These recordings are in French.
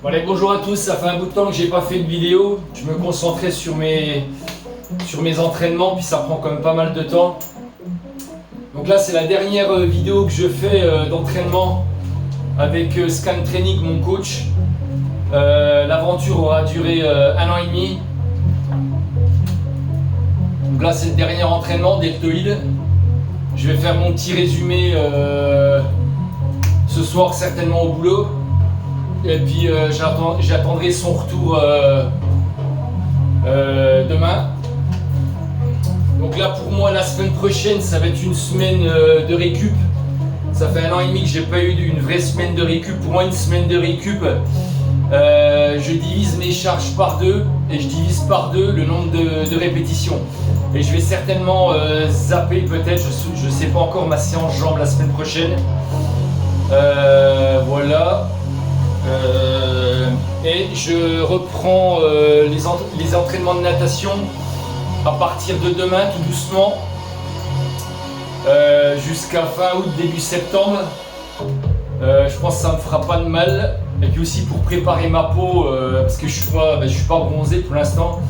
Bon, allez, bonjour à tous, ça fait un bout de temps que j'ai pas fait de vidéo. Je me concentrais sur mes entraînements, puis ça prend quand même pas mal de temps. Donc là, c'est la dernière vidéo que je fais d'entraînement avec Scan Training, mon coach. L'aventure aura duré 1 an et demi. Donc là, c'est le dernier entraînement deltoïde. Je vais faire mon petit résumé ce soir, certainement au boulot. Et puis j'attendrai son retour demain. Donc là pour moi la semaine prochaine ça va être une semaine de récup. Ça fait 1 an et demi que j'ai pas eu une vraie semaine de récup. Pour moi une semaine de récup, je divise mes charges par 2 et je divise par 2 le nombre de répétitions. Et je vais certainement zapper peut-être, je sais pas encore, ma séance jambes la semaine prochaine. Voilà. Et je reprends les entraînements de natation à partir de demain tout doucement jusqu'à fin août, début septembre. Je pense que ça me fera pas de mal. Et puis aussi pour préparer ma peau, parce que je suis pas bronzé pour l'instant,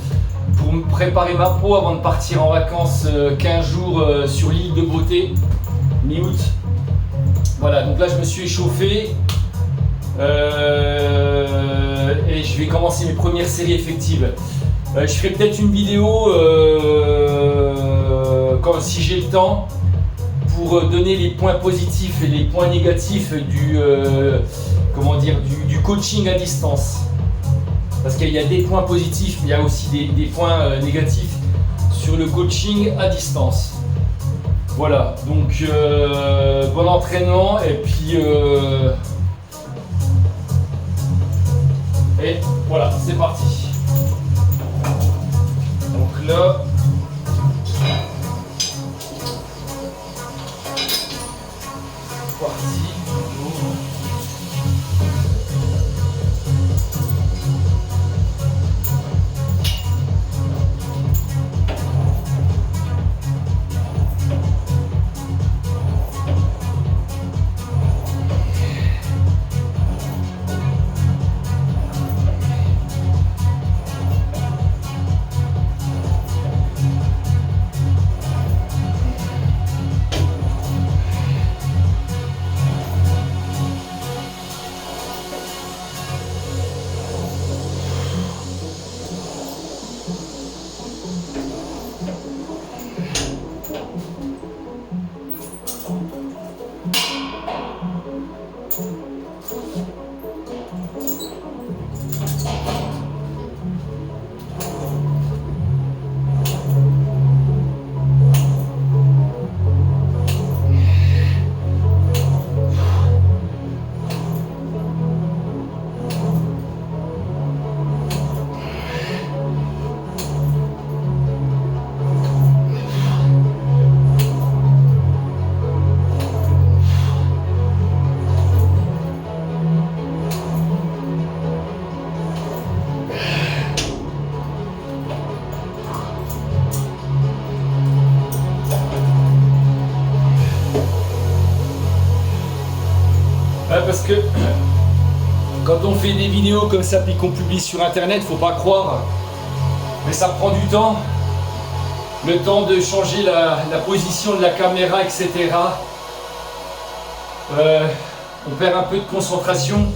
pour me préparer ma peau avant de partir en vacances 15 jours sur l'île de Beauté, mi-août. Voilà, donc là je me suis échauffé. Et je vais commencer mes premières séries effectives. Je ferai peut-être une vidéo si j'ai le temps pour donner les points positifs et les points négatifs du coaching à distance. Parce qu'il y a des points positifs, mais il y a aussi des points négatifs sur le coaching à distance. Voilà, donc bon entraînement et puis et voilà, c'est parti. Donc là, c'est parti. Parce que quand on fait des vidéos comme ça puis qu'on publie sur internet, faut pas croire, mais ça prend du temps, le temps de changer la position de la caméra, etc. On perd un peu de concentration,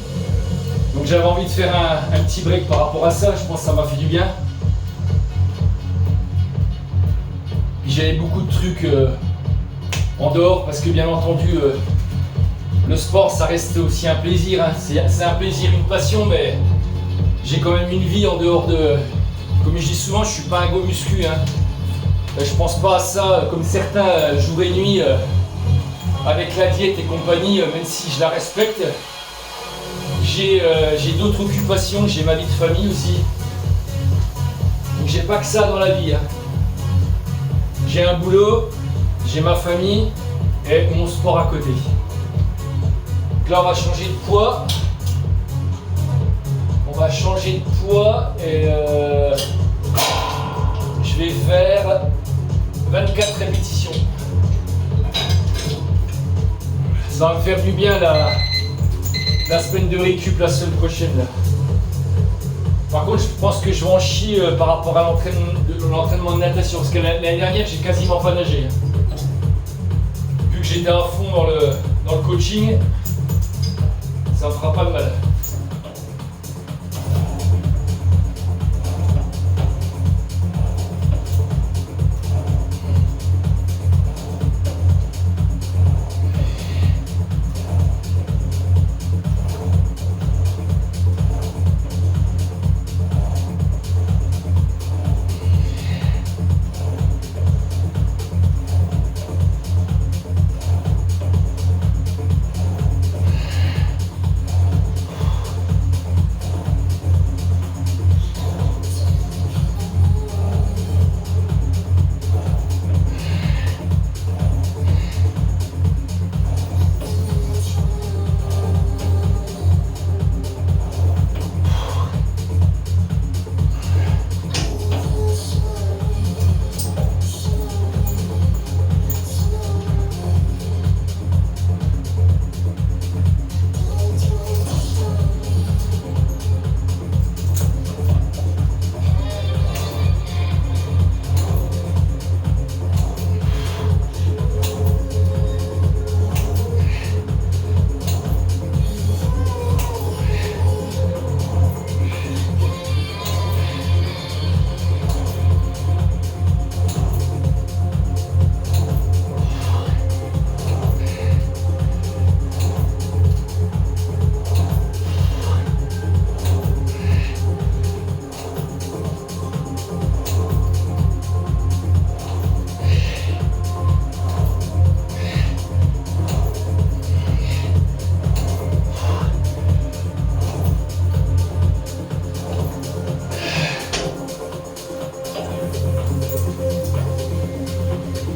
donc j'avais envie de faire un petit break par rapport à ça. Je pense que ça m'a fait du bien. Puis j'avais beaucoup de trucs en dehors, parce que bien entendu le sport, ça reste aussi un plaisir, hein. C'est un plaisir, une passion, mais j'ai quand même une vie en dehors de... Comme je dis souvent, je suis pas un go muscu, hein. Je pense pas à ça comme certains jour et nuit avec la diète et compagnie, même si je la respecte. J'ai d'autres occupations, j'ai ma vie de famille aussi. Donc j'ai pas que ça dans la vie, hein. J'ai un boulot, j'ai ma famille et mon sport à côté. Donc là on va changer de poids. On va changer de poids et je vais faire 24 répétitions. Ça va me faire du bien la semaine de récup la semaine prochaine là. Par contre, je pense que je vais en chier par rapport à l'entraînement de natation, parce que l'année dernière, j'ai quasiment pas nagé. Vu que j'étais à fond dans le coaching, ça me fera pas de mal.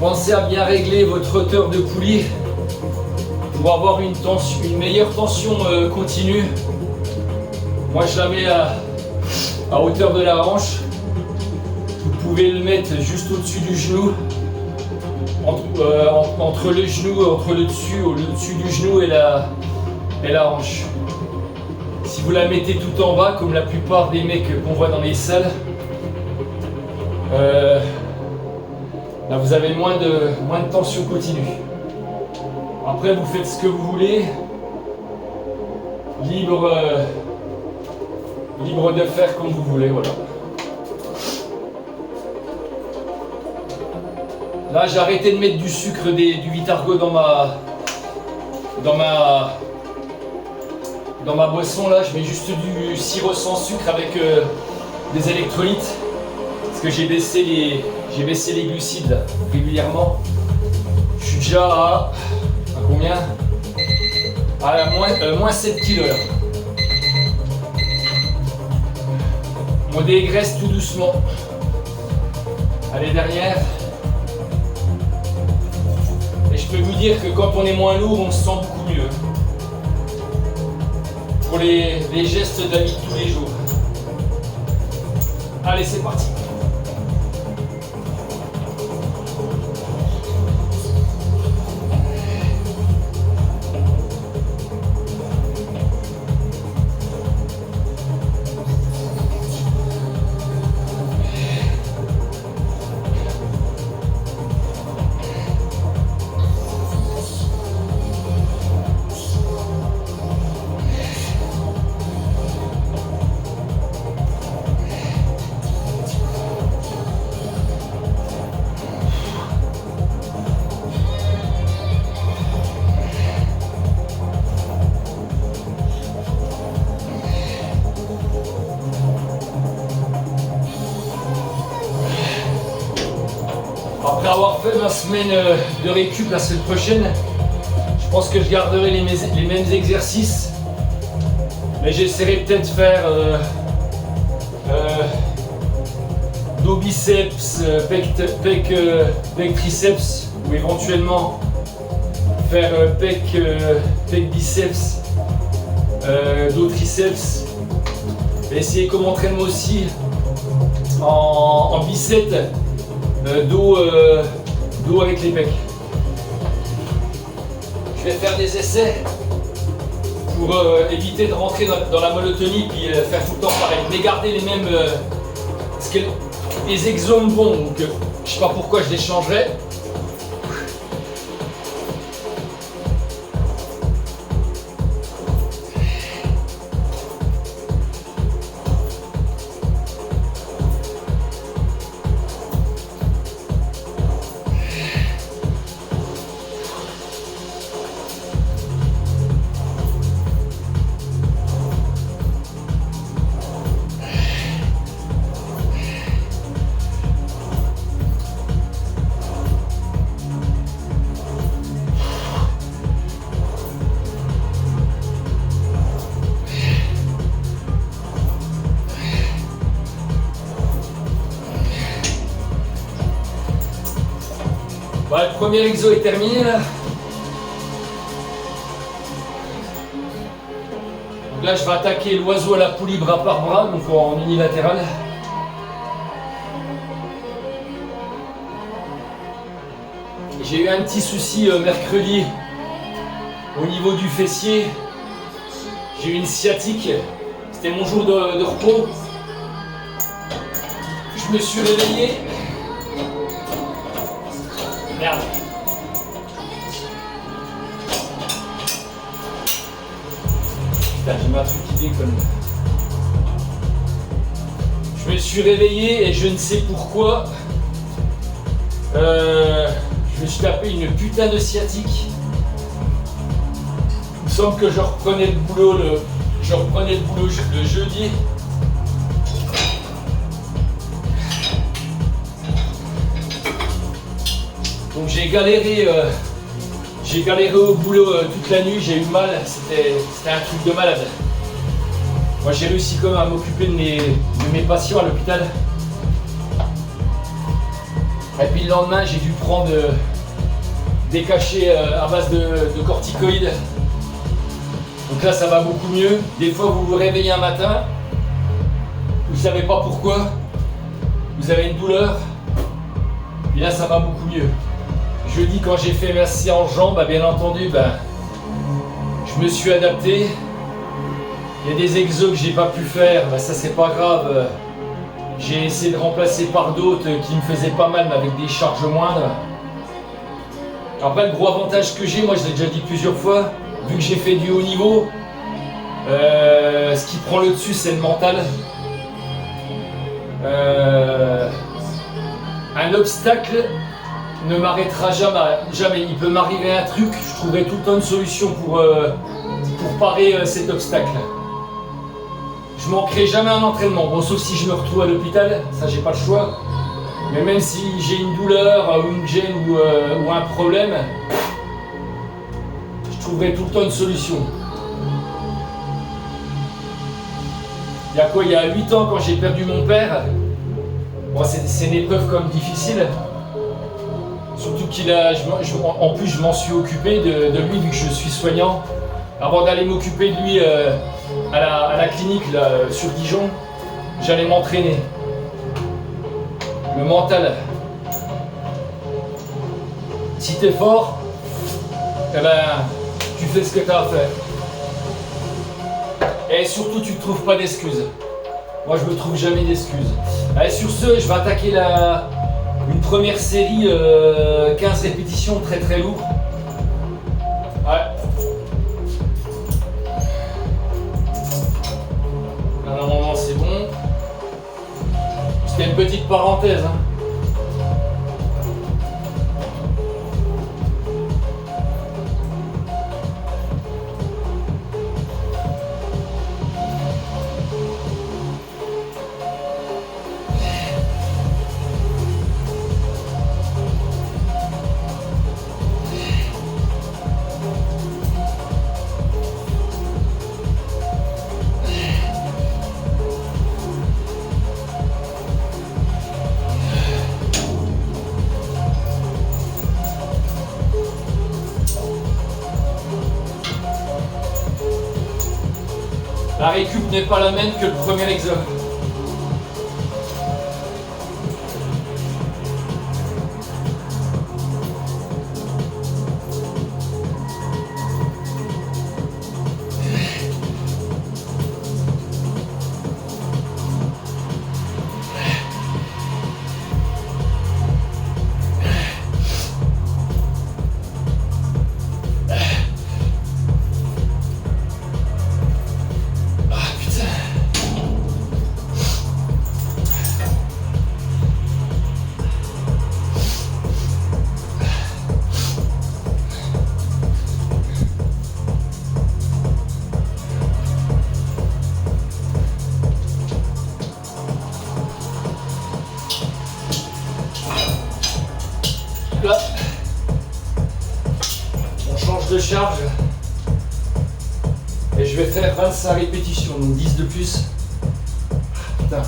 Pensez à bien régler votre hauteur de poulie pour avoir une meilleure tension continue. Moi je la mets à hauteur de la hanche. Vous pouvez le mettre juste au-dessus du genou, entre le genou, entre le dessus du genou et la hanche. Si vous la mettez tout en bas, comme la plupart des mecs qu'on voit dans les salles, là vous avez moins de tension continue. Après vous faites ce que vous voulez, libre de faire comme vous voulez, voilà. Là j'ai arrêté de mettre du sucre, du Vitargo dans ma boisson, là je mets juste du sirop sans sucre avec des électrolytes. Parce que j'ai baissé les glucides là, régulièrement. Je suis déjà à combien? À moins 7 kg là. On dégraisse tout doucement. Allez, derrière. Et je peux vous dire que quand on est moins lourd, on se sent beaucoup mieux. Pour les gestes de la vie de tous les jours. Allez, c'est parti. Après avoir fait ma semaine de récup la semaine prochaine, je pense que je garderai les mêmes exercices, mais j'essaierai peut-être de faire dos biceps, pec triceps, ou éventuellement faire pec biceps, dos triceps, et essayer comme entraînement aussi en biceps. Dos avec les pecs. Je vais faire des essais pour éviter de rentrer dans la monotonie puis faire tout le temps pareil. Mais garder les mêmes... parce que les exos me vont, donc je sais pas pourquoi je les changerais. Voilà, le premier exo est terminé là. Donc là je vais attaquer l'oiseau à la poulie bras par bras, donc en unilatéral. J'ai eu un petit souci mercredi au niveau du fessier. J'ai eu une sciatique. C'était mon jour de repos. Je me suis réveillé. Merde. Putain, j'ai ma truc qui déconne. Je me suis réveillé et je ne sais pourquoi. Je me suis tapé une putain de sciatique. Il me semble que je reprenais le boulot le jeudi. Donc j'ai galéré au boulot toute la nuit, j'ai eu mal, c'était un truc de malade. Moi j'ai réussi quand même à m'occuper de mes patients à l'hôpital. Et puis le lendemain j'ai dû prendre des cachets à base de corticoïdes. Donc là ça va beaucoup mieux. Des fois vous vous réveillez un matin, vous ne savez pas pourquoi, vous avez une douleur, et là ça va beaucoup mieux. Jeudi, quand j'ai fait ma séance jambes, bien entendu, je me suis adapté. Il y a des exos que j'ai pas pu faire, ça c'est pas grave. J'ai essayé de remplacer par d'autres qui me faisaient pas mal, mais avec des charges moindres. Après, le gros avantage que j'ai, moi je l'ai déjà dit plusieurs fois, vu que j'ai fait du haut niveau, ce qui prend le dessus, c'est le mental. Un obstacle ne m'arrêtera jamais. Il peut m'arriver un truc, je trouverai tout le temps une solution pour parer cet obstacle. Je manquerai jamais un entraînement, bon, sauf si je me retrouve à l'hôpital, ça j'ai pas le choix. Mais même si j'ai une douleur ou une gêne ou un problème, je trouverai tout le temps une solution. Il y a 8 ans, quand j'ai perdu mon père, bon, c'est une épreuve comme difficile. Surtout en plus je m'en suis occupé de lui vu que je suis soignant. Avant d'aller m'occuper de lui à la clinique là, sur Dijon, j'allais m'entraîner. Le mental. Si t'es fort, tu fais ce que t'as à faire. Et surtout tu ne trouves pas d'excuses. Moi je me trouve jamais d'excuses. Allez, sur ce, je vais attaquer une première série 15 répétitions très très lourd. Ouais. Là, normalement c'est bon. C'était une petite parenthèse. La récup n'est pas la même que le premier exo. charge. Et je vais faire 25 répétitions, donc 10 de plus. Putain.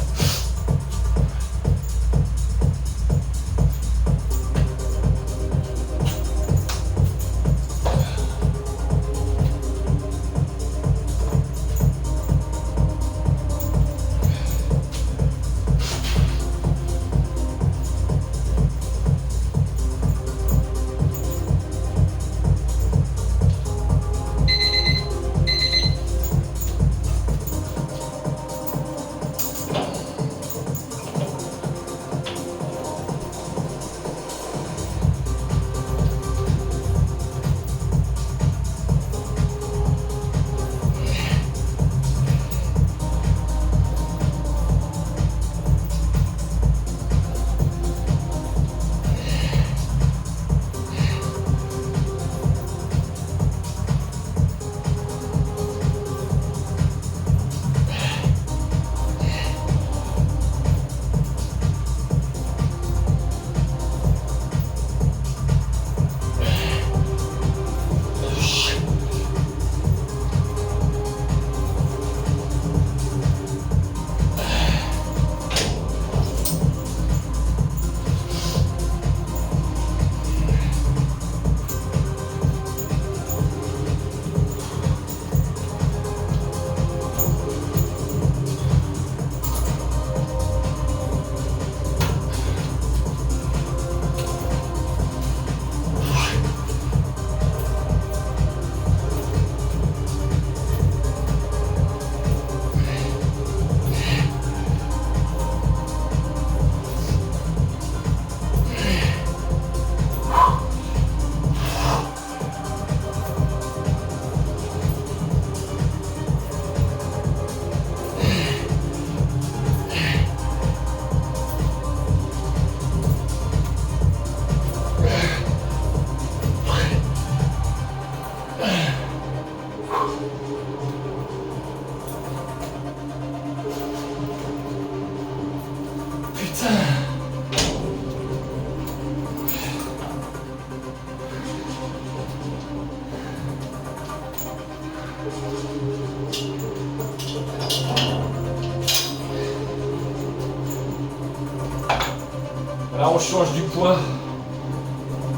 Là, on change du poids.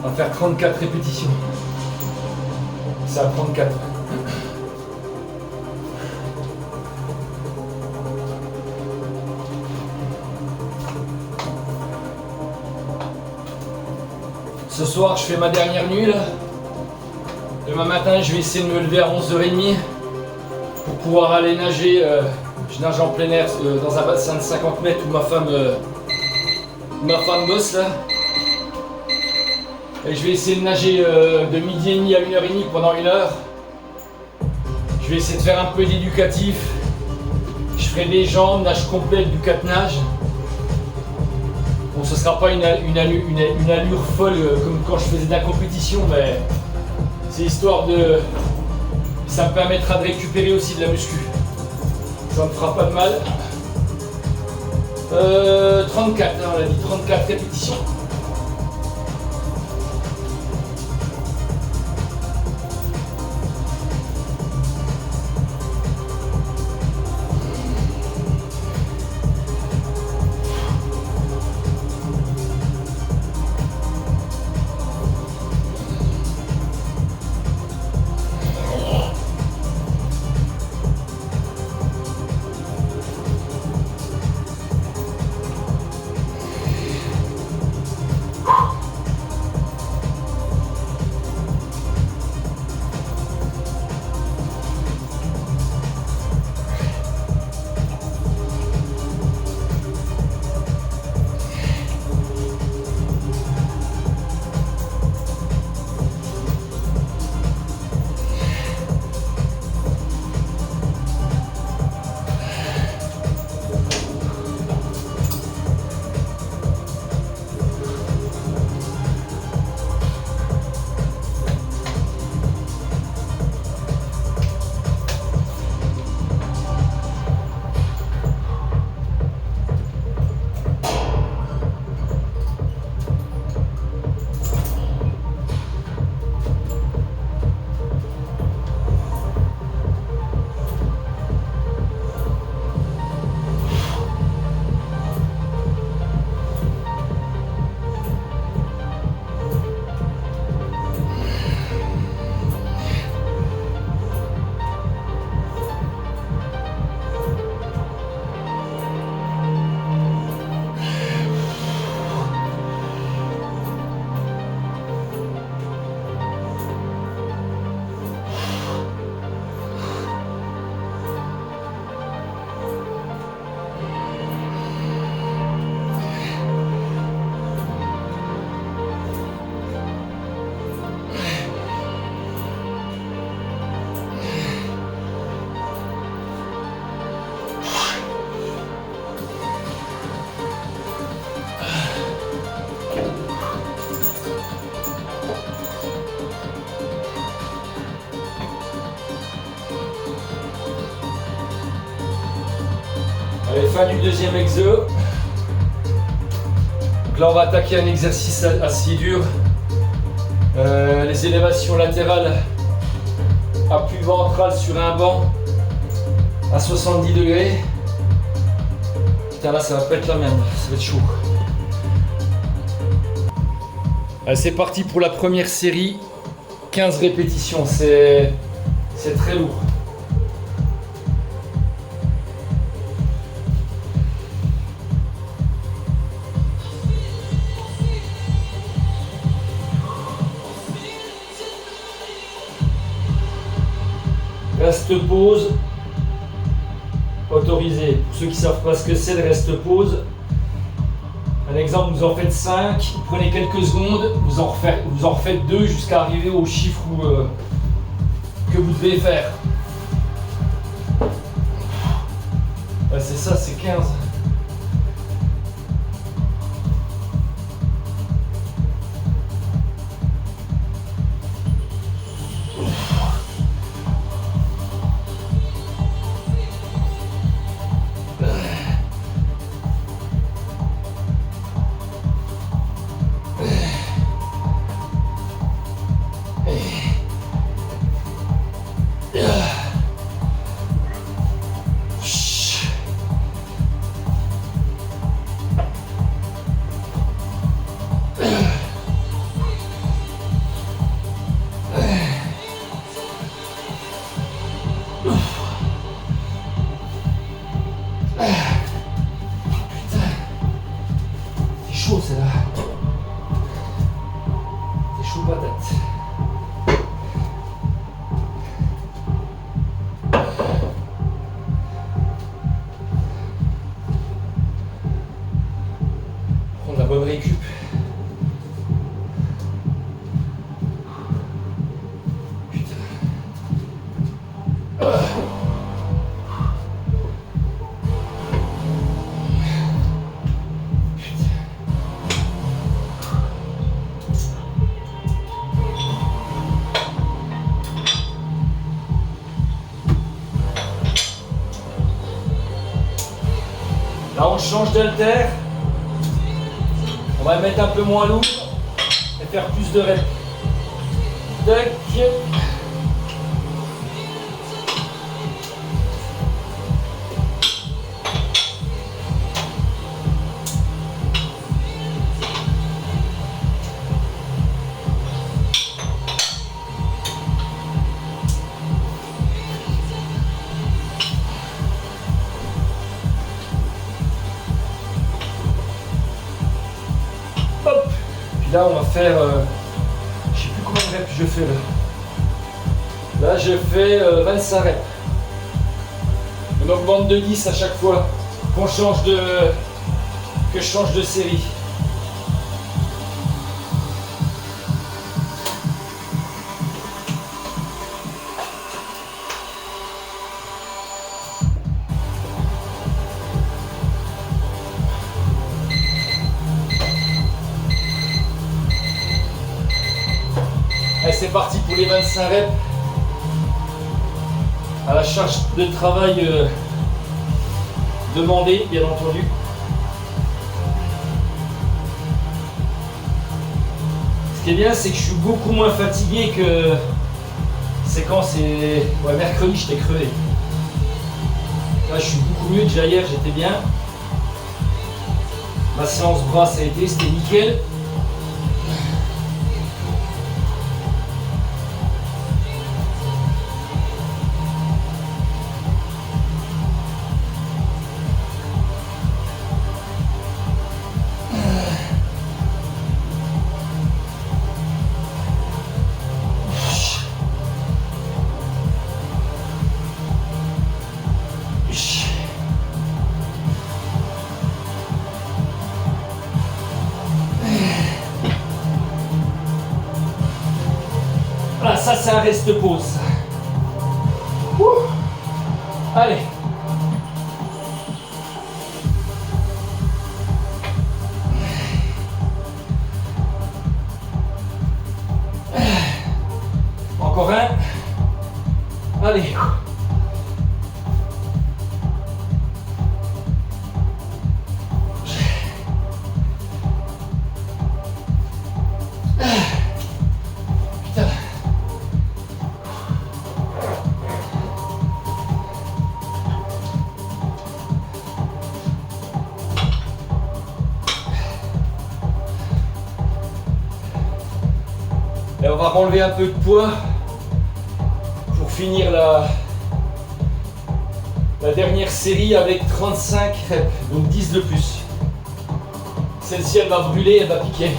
On va faire 34 répétitions. C'est à 34. Ce soir, je fais ma dernière nuit là. Demain matin, je vais essayer de me lever à 11h30 pour pouvoir aller nager. Je nage en plein air dans un bassin de 50 mètres où ma femme bosse là. Et je vais essayer de nager de midi et demi à 1h30 pendant 1 heure. Je vais essayer de faire un peu d'éducatif. Je ferai des jambes, nage complète du 4 nage. Bon, ce sera pas une allure folle comme quand je faisais de la compétition, mais c'est histoire de... Ça me permettra de récupérer aussi de la muscu. Ça me fera pas de mal. 34, hein, on a dit 34 répétitions. Allez, fin du deuxième exo. Donc là, on va attaquer un exercice assez dur. Les élévations latérales, appui ventral sur un banc à 70 degrés. Putain, là, ça va pas être la merde, ça va être chaud. Allez, c'est parti pour la première série. 15 répétitions, c'est très lourd. Reste pause autorisé. Pour ceux qui ne savent pas ce que c'est le reste pause, un exemple, vous en faites 5, vous prenez quelques secondes, vous en refaites 2 jusqu'à arriver au chiffre que vous devez faire. Ouais, c'est ça, c'est 15. Chaud, c'est là. C'est chaud patate. Prendre la bonne récup. Putain. Là, on change d'haltère. On va mettre un peu moins lourd et faire plus de reps. Tac. Hop. Puis là, on va faire, je sais plus combien de reps je fais là. Là, je fais 25 reps. On augmente de 10 à chaque fois que je change de série. Allez, c'est parti pour les 25 reps. À la charge de travail demandée, bien entendu. Ce qui est bien, c'est que je suis beaucoup moins fatigué que c'est quand c'est... Ouais, mercredi, j'étais crevé. Là, je suis beaucoup mieux. Déjà hier, j'étais bien. Ma séance bras, ça a été, c'était nickel. Voilà, ça c'est un reste pause. Ouh. Allez. Encore un. Allez. enlever un peu de poids pour finir la dernière série avec 35 reps, donc 10 de plus. Celle-ci, elle va brûler, elle va piquer.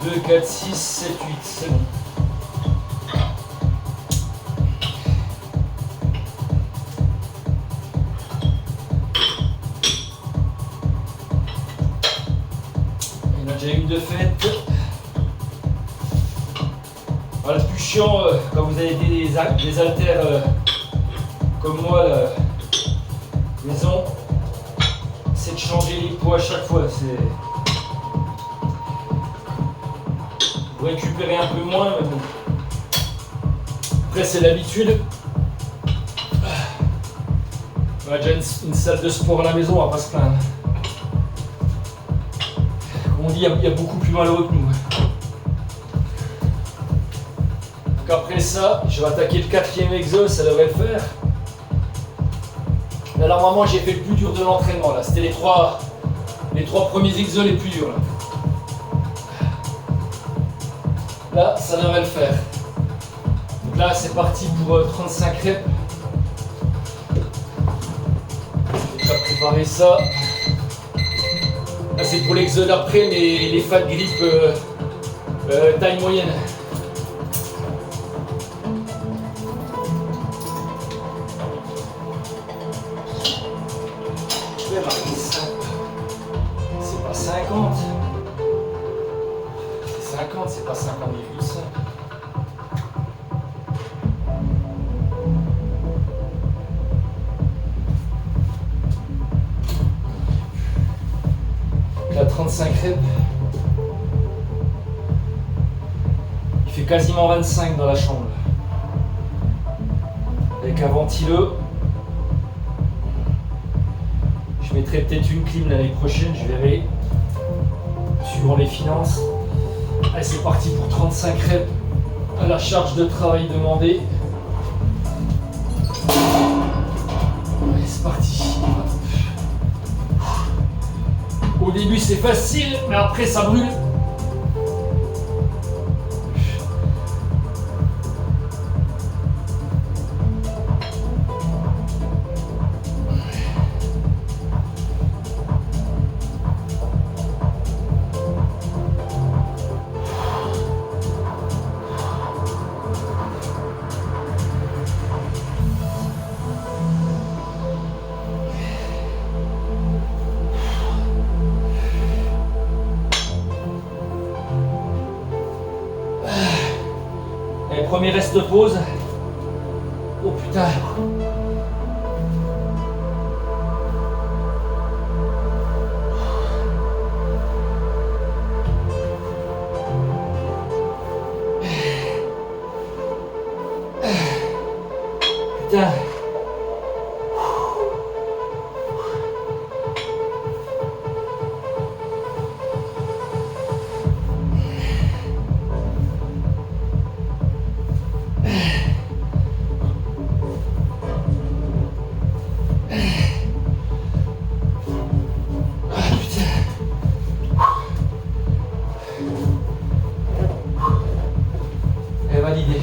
2, 4, 6, 7, 8, c'est bon. Il y en a déjà une de faite. Voilà, le plus chiant quand vous avez des haltères comme moi, la maison, c'est de changer les poids à chaque fois. Vous récupérez un peu moins, mais bon. Après, c'est l'habitude. On a déjà une salle de sport à la maison, on va pas se plaindre. Comme on dit, il y a beaucoup plus malheureux que nous. Donc après ça, je vais attaquer le 4e exo, ça devrait le faire. Là, normalement, j'ai fait le plus dur de l'entraînement. Là, c'était les trois premiers exos les plus durs. Là, ça devrait le faire. Donc là, c'est parti pour 35 reps. Je vais déjà préparer ça. Là, c'est pour l'exo d'après, mais les fat grip taille moyenne. Je vais marquer ça. C'est pas 50. C'est 50, c'est pas 50,5. Là, 35 reps. Il fait quasiment 25 dans la chambre. Avec un ventilo. Je mettrai peut-être une clim l'année prochaine, je verrai. Suivant les finances. Allez, c'est parti pour 35 reps à la charge de travail demandée. Allez, c'est parti. Au début, c'est facile, mais après, ça brûle. Premier reste de pause. Oh putain. Putain. Validé.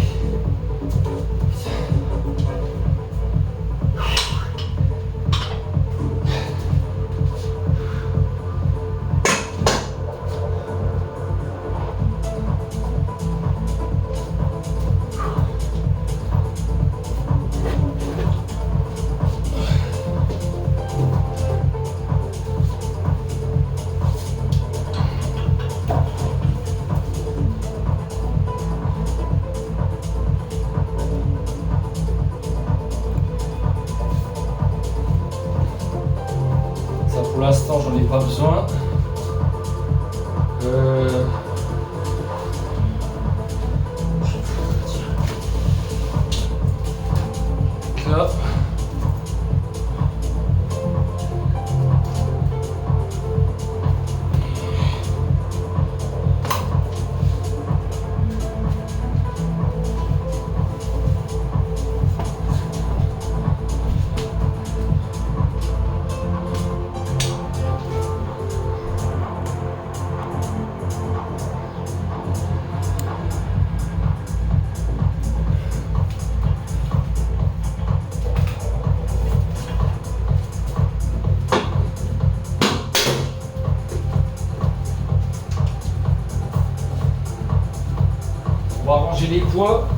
Pour l'instant, j'en ai pas besoin. Là. changer les poids.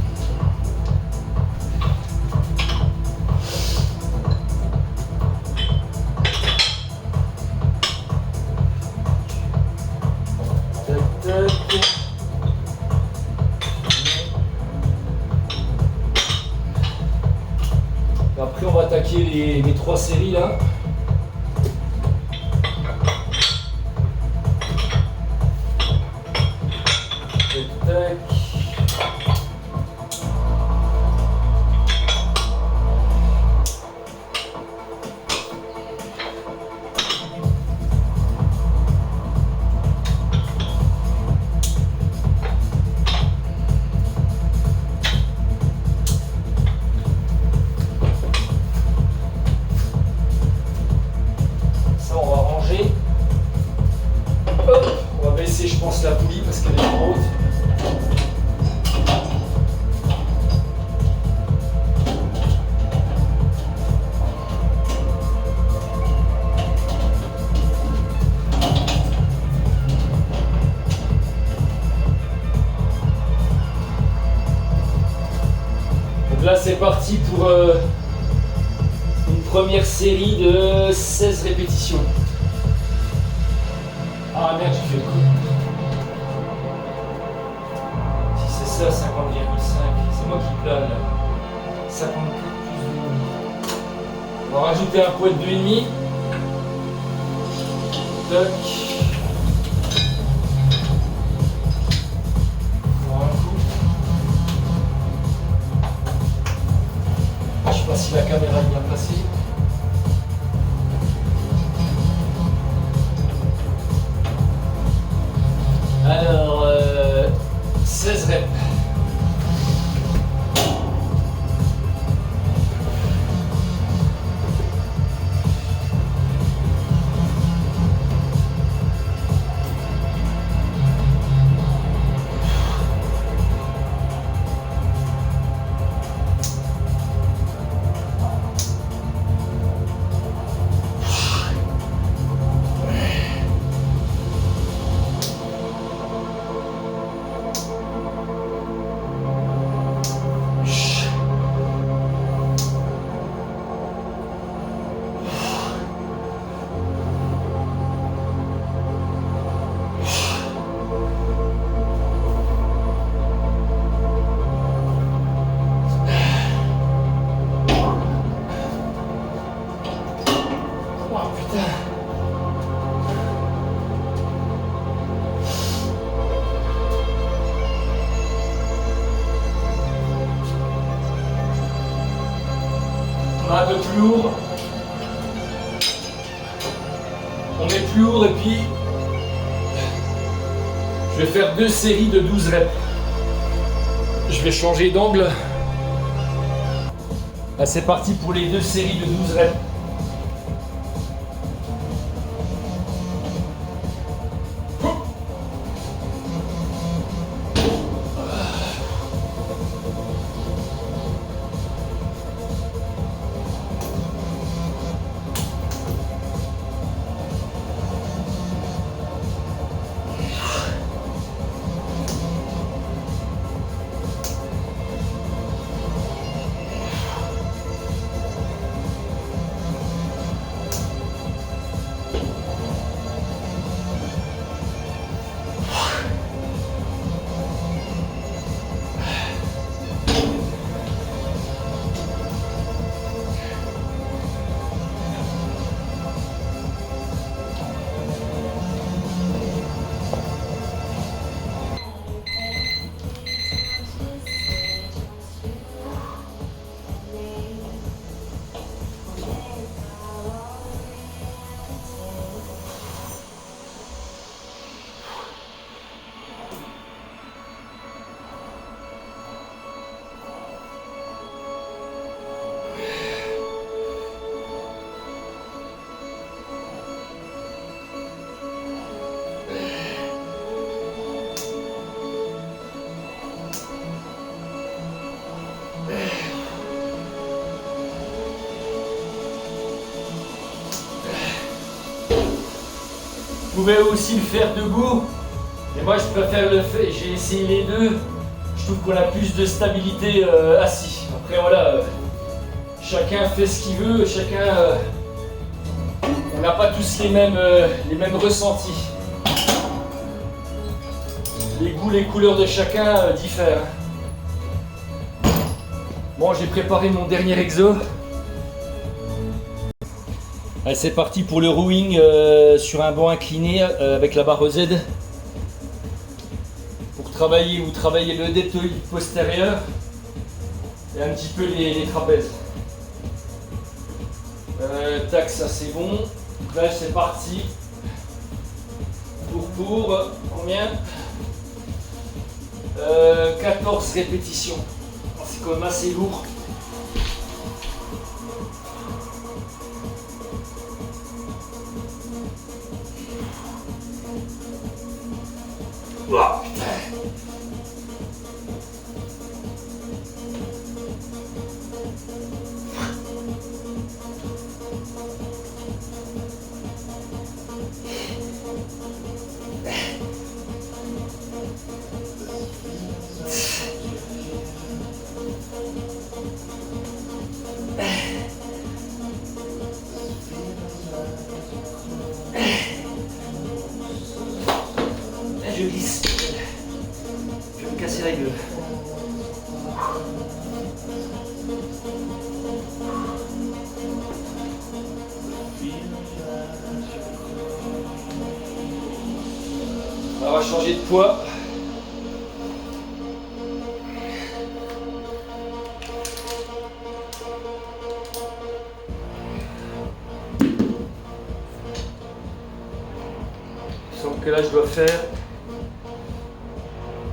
Après, on va attaquer les 3 séries là. Tac. Ça, on va ranger. Hop, on va baisser, je pense, la poulie parce qu'elle est trop haute. Là c'est parti pour une première série de 16 répétitions. Ah merde, j'ai fait le coup. Si c'est ça, 50,5, c'est moi qui plane là. 54 plus 2,5. On va rajouter un poids de 2,5. Tac. Je sais pas si la caméra est bien placée. Alors, 16 reps. Un peu plus lourd. On met plus lourd et puis je vais faire 2 séries de 12 reps. Je vais changer d'angle. Là c'est parti pour les 2 séries de 12 reps. Vous pouvez aussi le faire debout, mais moi je préfère le faire, j'ai essayé les deux, je trouve qu'on a plus de stabilité assis. Après voilà, chacun fait ce qu'il veut, chacun, on n'a pas tous les mêmes ressentis. Les goûts, les couleurs de chacun diffèrent. Bon, j'ai préparé mon dernier exo. Allez, c'est parti pour le rowing sur un banc incliné avec la barre Z. Pour travailler le deltoïde postérieur et un petit peu les trapèzes. Tac, ça c'est bon. Là c'est parti. Pour combien 14 répétitions. C'est quand même assez lourd. Oh putain. Je glisse. Je vais me casser la gueule. On va changer de poids. Il me semble que là je dois faire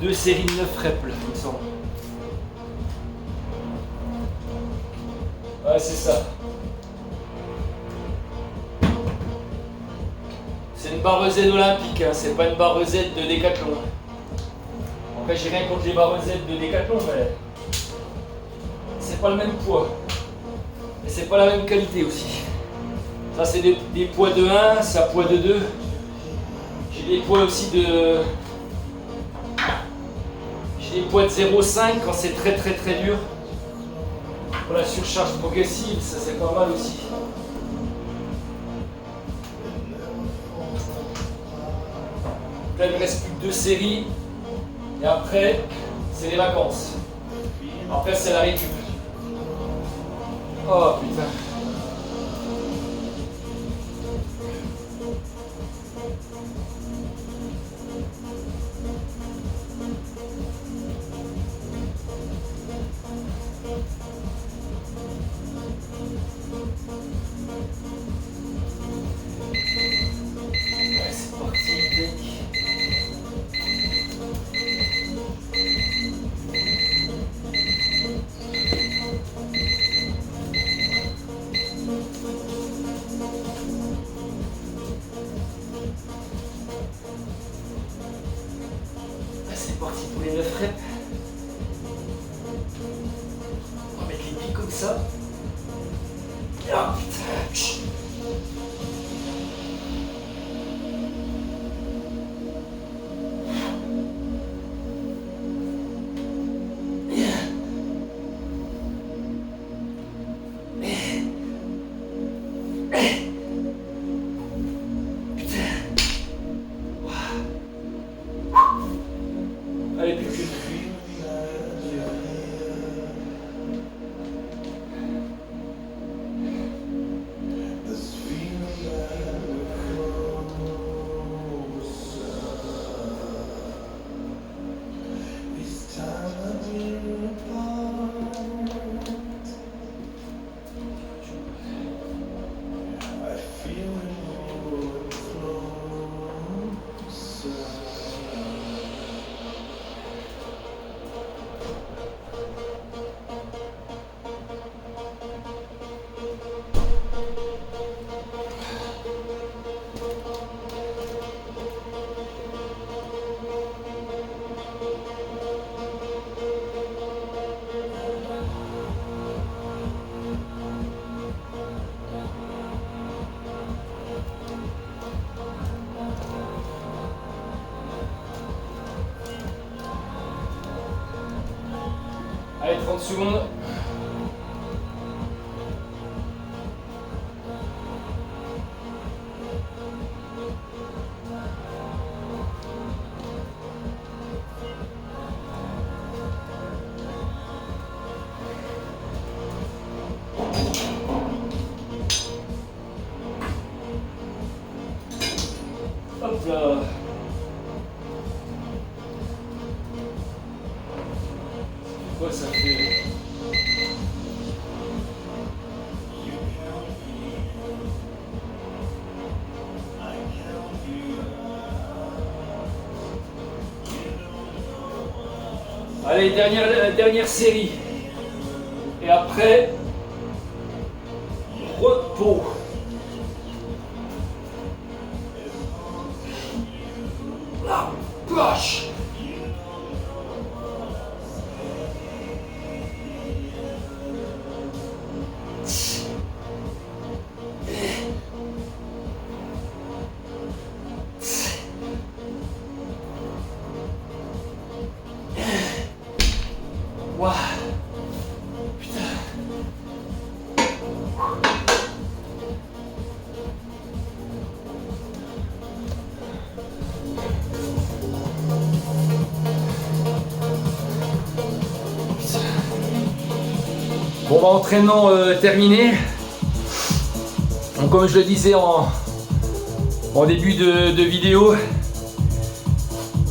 2 séries de 9 reps, il me semble. Ouais, c'est ça. C'est une barre Z olympique, hein. C'est pas une barre Z de décathlon. Après, j'ai rien contre les barres Z de décathlon, mais c'est pas le même poids. Et c'est pas la même qualité aussi. Ça, c'est des poids de 1, ça poids de 2. J'ai des poids aussi de. J'ai des poids de 0,5 quand c'est très dur. Pour la surcharge progressive, ça c'est pas mal aussi. Là, il me reste plus que 2 séries. Et après, c'est les vacances. Après, c'est la récup. Oh putain. Ouais, c'est parti. C'est parti pour les 9 reps. On va mettre les pieds comme ça. Ah putain. Chut. Allez, plus que. 30 secondes. Hop là. Quoi ça fait? Allez, dernière série. Et après, repos. La vache. Waouh. Putain. Bon bah entraînement terminé. Donc comme je le disais en début de vidéo,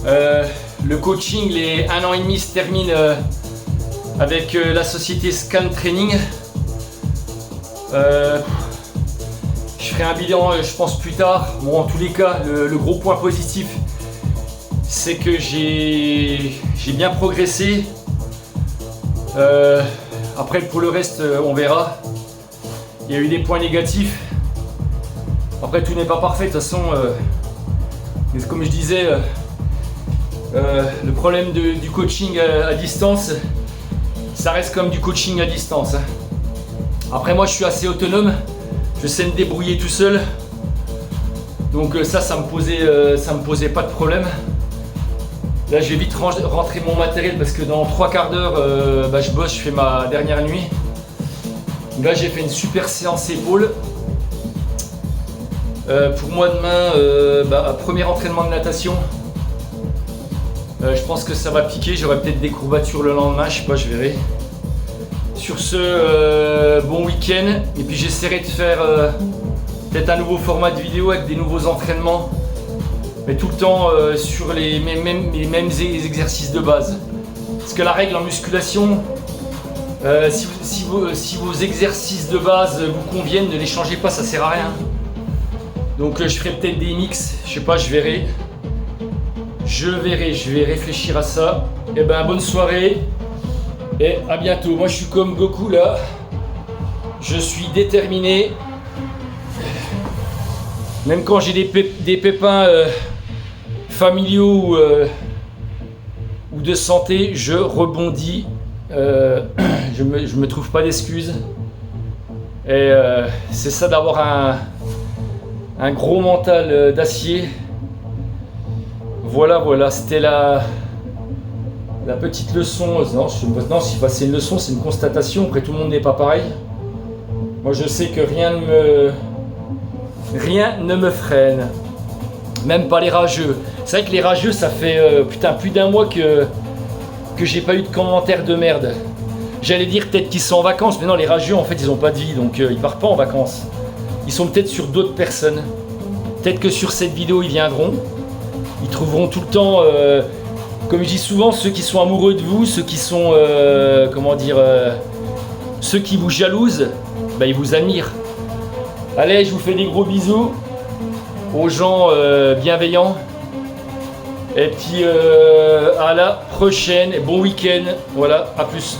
le coaching, les 1 an et demi se termine avec la société Scan Training. Je ferai un bilan je pense plus tard. Bon en tous les cas le gros point positif c'est que j'ai bien progressé. Après pour le reste on verra. Il y a eu des points négatifs. Après tout n'est pas parfait de toute façon. Comme je disais, le problème du coaching à distance, ça reste comme du coaching à distance. Après moi je suis assez autonome, je sais me débrouiller tout seul. Donc ça me posait pas de problème. Là je vais vite rentrer mon matériel parce que dans 3 quarts d'heure je bosse, je fais ma dernière nuit. Donc là j'ai fait une super séance épaules. Pour moi demain, premier entraînement de natation. Je pense que ça va piquer, j'aurai peut-être des courbatures le lendemain, je sais pas, je verrai. Sur ce, bon week-end, et puis j'essaierai de faire peut-être un nouveau format de vidéo avec des nouveaux entraînements, mais tout le temps sur les mêmes exercices de base. Parce que la règle en musculation, si vos exercices de base vous conviennent, ne les changez pas, ça sert à rien. Donc je ferai peut-être des mix, je sais pas, je verrai. Je vais réfléchir à ça. Et ben bonne soirée et à bientôt. Moi je suis comme Goku là. Je suis déterminé. Même quand j'ai des pépins familiaux ou de santé, je rebondis. Je me trouve pas d'excuses. Et c'est ça d'avoir un gros mental d'acier. Voilà, c'était la petite leçon. Non, c'est une leçon, c'est une constatation. Après, tout le monde n'est pas pareil. Moi, je sais que rien ne me freine. Même pas les rageux. C'est vrai que les rageux, ça fait plus d'un mois que j'ai pas eu de commentaires de merde. J'allais dire peut-être qu'ils sont en vacances, mais non, les rageux, en fait, ils ont pas de vie, donc ils partent pas en vacances. Ils sont peut-être sur d'autres personnes. Peut-être que sur cette vidéo, ils viendront. Ils trouveront tout le temps, comme je dis souvent, ceux qui sont amoureux de vous, ceux qui sont, ceux qui vous jalousent, ils vous admirent. Allez, je vous fais des gros bisous aux gens bienveillants. Et puis à la prochaine, bon week-end, voilà, à plus.